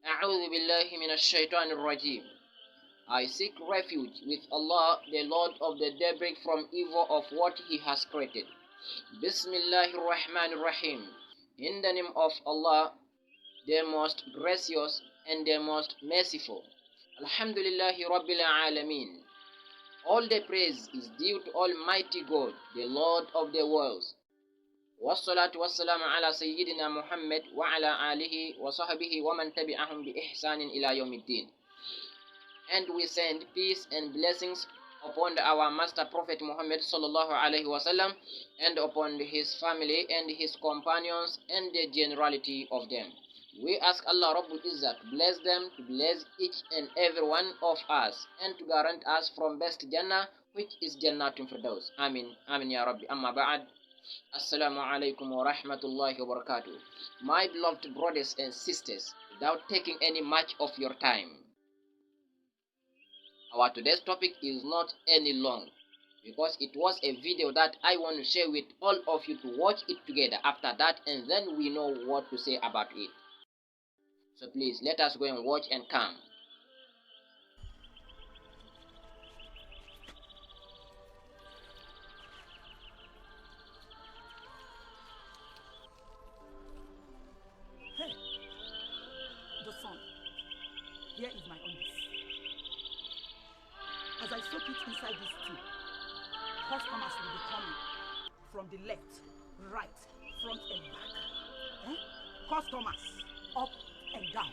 أعوذ بالله من الشيطان الرجيم. I seek refuge with Allah, the Lord of the daybreak, from evil of what He has created. Bismillahir Rahmanir Rahim. In the name of Allah, the most gracious and the most merciful. Alhamdulillahi Rabbil Alameen. All the praise is due to Almighty God, the Lord of the worlds. Wassalatu wassalamu ala Sayyidina Muhammad wa ala alihi wa sahbihi wa man tabi'ahum bi ihsanin ila yawmiddin. And we send peace and blessings upon our Master Prophet Muhammad sallallahu alaihi wasallam and upon his family and his companions and the generality of them. We ask Allah Rabbul Izzat to bless them, to bless each and every one of us, and to grant us from best Jannah, which is Jannatul Firdaus. Amin. Amin ya Rabbi. Amma ba'd. Assalamu alaikum wa rahmatullahi wa barakatuh. My beloved brothers and sisters, without taking any much of your time, our today's topic is not any long, because it was a video that I want to share with all of you to watch it together after that, and then we know what to say about it. So please let us go and watch and come. Hey, the sun. Here is my own. As I soak it inside this tea, customers will be coming from the left, right, front and back. Customers up and down.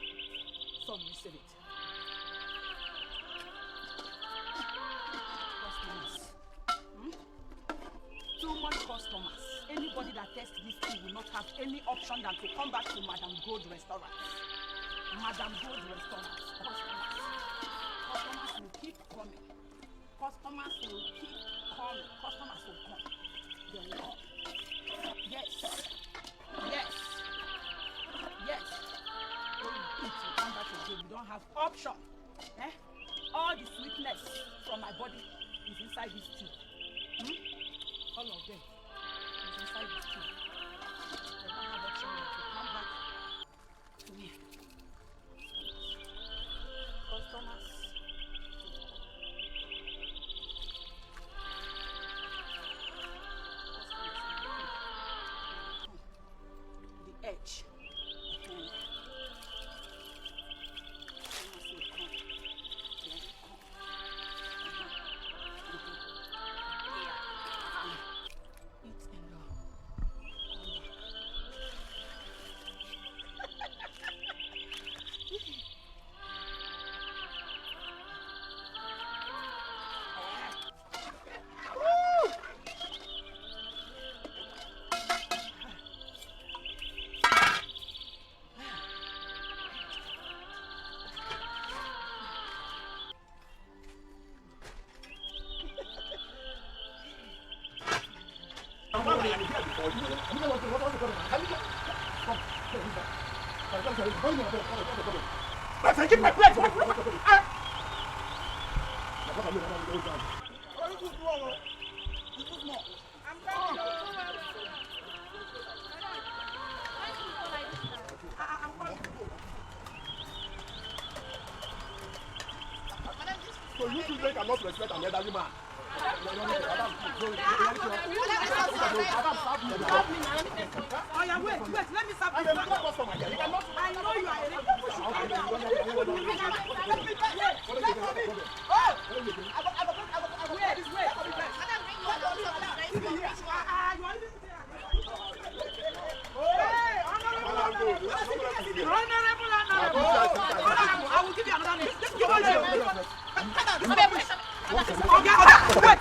Some will say it. Customers. Too much customers. Anybody that tests this tea will not have any option than to come back to Madam Gold restaurant. Madam Gold restaurant. Customers will keep coming. Customers will keep coming. Customers will come. They will come. Yes. Yes. Yes. When you eat, you come back again. You don't have option. All the sweetness from my body is inside this tea. All of them is inside this tea. They don't have option to come back to me. Customers. Edge. Take my breath. So you children cannot respect an elderly man. Oh yeah, wait, let me stop. I know you are I will give you another name. Wait.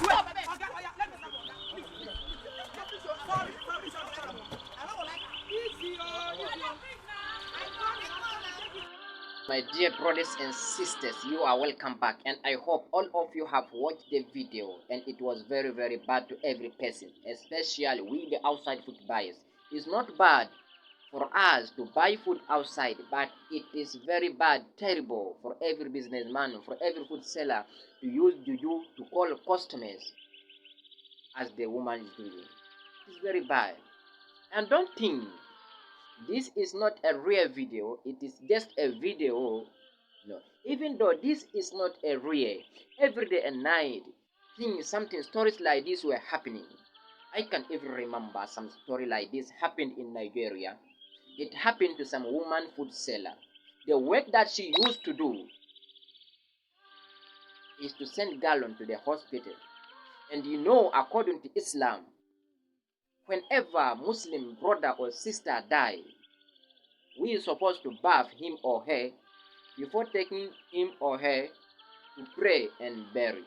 My dear brothers and sisters, you are welcome back, and I hope all of you have watched the video, and it was very, very bad to every person, especially we the outside food buyers. It's not bad for us to buy food outside, but it is very bad, terrible for every businessman, for every food seller to use JuJu to call customers as the woman is doing. It's very bad. And don't think This is not a real video. It is just a video. No. Even though this is not a real, every day and night, stories like this were happening. I can even remember some story like this happened in Nigeria. It happened to some woman food seller. The work that she used to do is to send gallon to the hospital. And you know, according to Islam, whenever Muslim brother or sister die, we are supposed to bath him or her before taking him or her to pray and bury.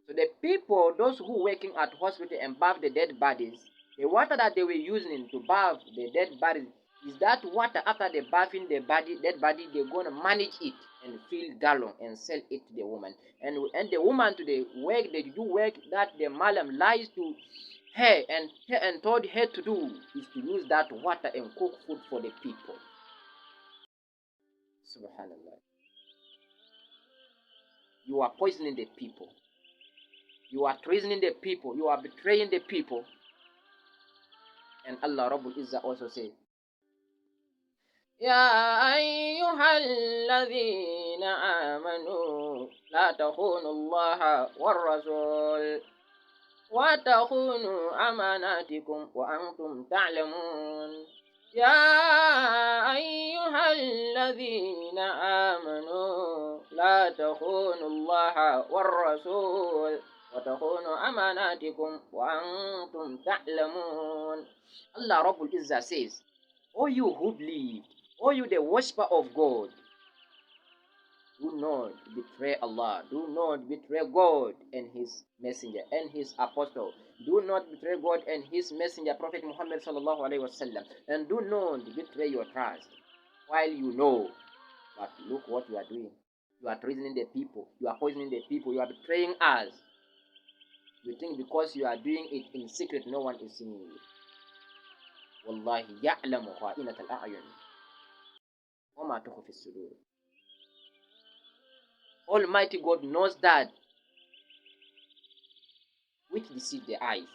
So the people, those who working at hospital and bath the dead bodies, the water that they were using to bath the dead bodies is that water. After they bathing the dead body, they're gonna manage it and fill gallon and sell it to the woman. And the woman to the work, they do work that the malam lies to her and told her to do is to use that water and cook food for the people. Subhanallah. You are poisoning the people. You are treasoning the people. You are betraying the people. And Allah Rabbul Izzah also says, يا أيها الذين آمنوا لا تخونوا الله والرسول وتخونوا أماناتكم وأنتم تعلمون يا أيها الذين آمنوا لا تخونوا الله والرسول وتخونوا أماناتكم وأنتم تعلمون. Allah Rabbul Izzah says, O you who believed, O you the worshipper of God, do not betray Allah, do not betray God and His messenger and His apostle, do not betray God and His messenger Prophet Muhammad sallallahu alaihi wasallam, and do not betray your trust while you know. But look what you are doing. You are treasoning the people, you are poisoning the people, you are betraying us. You think because you are doing it in secret, no one is seeing you. Wallahi ya'lamu kha'inat al-a'yun wa ma tukhfi as-sudur. Almighty God knows that which deceive the eyes,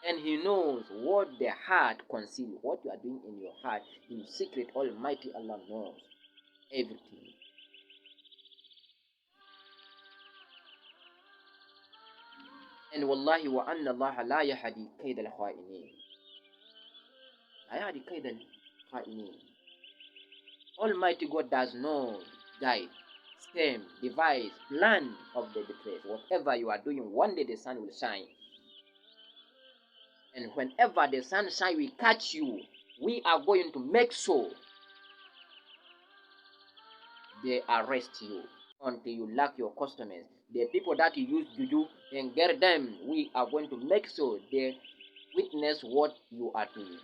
and He knows what the heart conceals. What you are doing in your heart in secret, Almighty Allah knows everything. And wallahi wa anna Allah la yahdi kayd al-kha'inin. La yahdi kayd al-kha'inin. Almighty God does not guide, scheme, devise, plan of the betrayers. Whatever you are doing, one day the sun will shine. And whenever the sun shine will catch you, we are going to make sure they arrest you until you lack your customers. The people that you use JuJu and get them, we are going to make sure they witness what you are doing.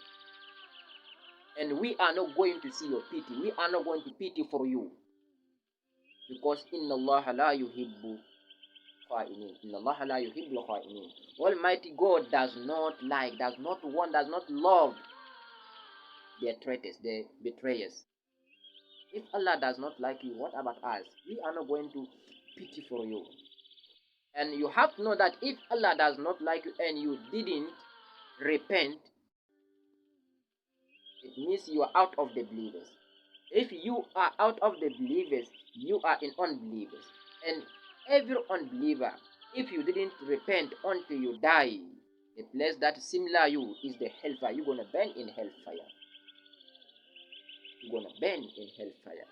And we are not going to see your pity. We are not going to pity for you. Because inna Allah la yuhibbu kha'inin. Inna Allah la yuhibbu kha'inin. Almighty God does not like, does not want, does not love the traitors, the betrayers. If Allah does not like you, what about us? We are not going to pity for you. And you have to know that if Allah does not like you and you didn't repent, it means you are out of the believers. If you are out of the believers, you are in unbelievers. And every unbeliever, if you didn't repent until you die, the place that similar you is the hellfire. You're going to burn in hellfire. You're going to burn in hellfire.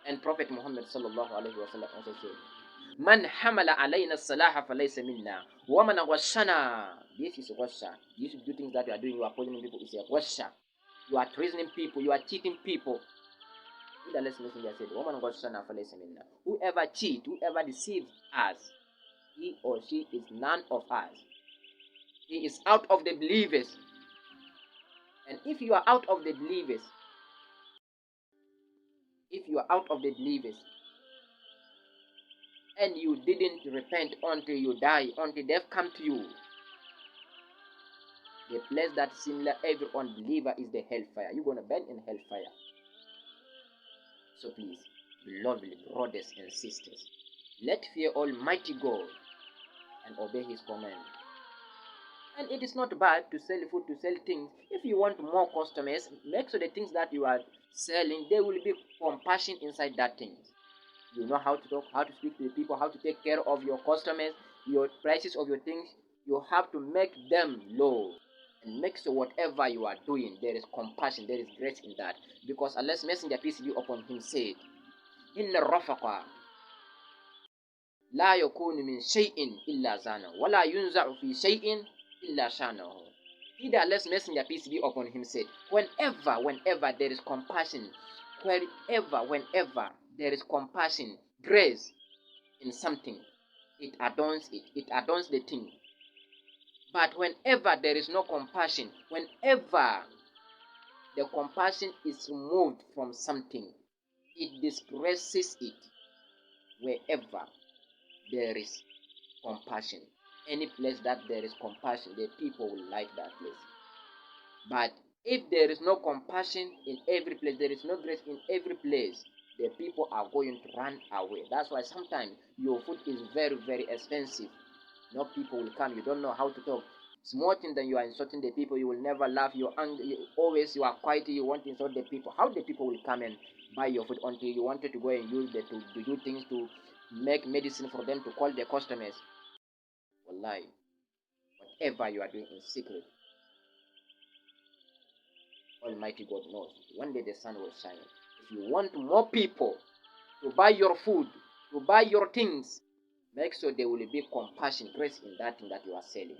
And Prophet Muhammad sallallahu alaihi wasallam also said, Man hamala alayna salaha falaysa minna wa man ghashana. This is ghasha. These two things that you are doing, you are poisoning people, is a ghasha. You are treasoning people, you are cheating people. The last messenger said, Woman ghashana falaysa minna. Whoever cheat, whoever deceives us, he or she is none of us. He is out of the believers. And if you are out of the believers, and you didn't repent until you die, until death come to you, the place that similar every unbeliever is the hellfire. You're going to burn in hellfire. So please, beloved brothers and sisters, let's fear Almighty God and obey His command. And it is not bad to sell food, to sell things. If you want more customers, make sure the things that you are selling, there will be compassion inside that thing. You know how to talk, how to speak to the people, how to take care of your customers, your prices of your things. You have to make them low. And make sure whatever you are doing, there is compassion, there is grace in that. Because Allah's Messenger, peace be upon him, said, Inna rafaqa la yakunu min shay'in illa zana, wa la yunza'u fi shay'in illa shanahu. He, the Allah's Messenger, peace be upon him, said, whenever there is compassion, whenever there is compassion, grace in something, it adorns the thing. But whenever there is no compassion, whenever the compassion is removed from something, it disgraces it. Wherever there is compassion, any place that there is compassion, the people will like that place. But if there is no compassion in every place, there is no grace in every place, the people are going to run away. That's why sometimes your food is very, very expensive. No people will come. You don't know how to talk. Small thing that you are insulting the people, you will never laugh. You are quiet. You want to insult the people. How the people will come and buy your food until you wanted to go and use them to do things, to make medicine for them, to call their customers. Wallahi, whatever you are doing in secret, Almighty God knows. One day the sun will shine. If you want more people to buy your food, to buy your things, make sure there will be compassion, grace in that thing that you are selling.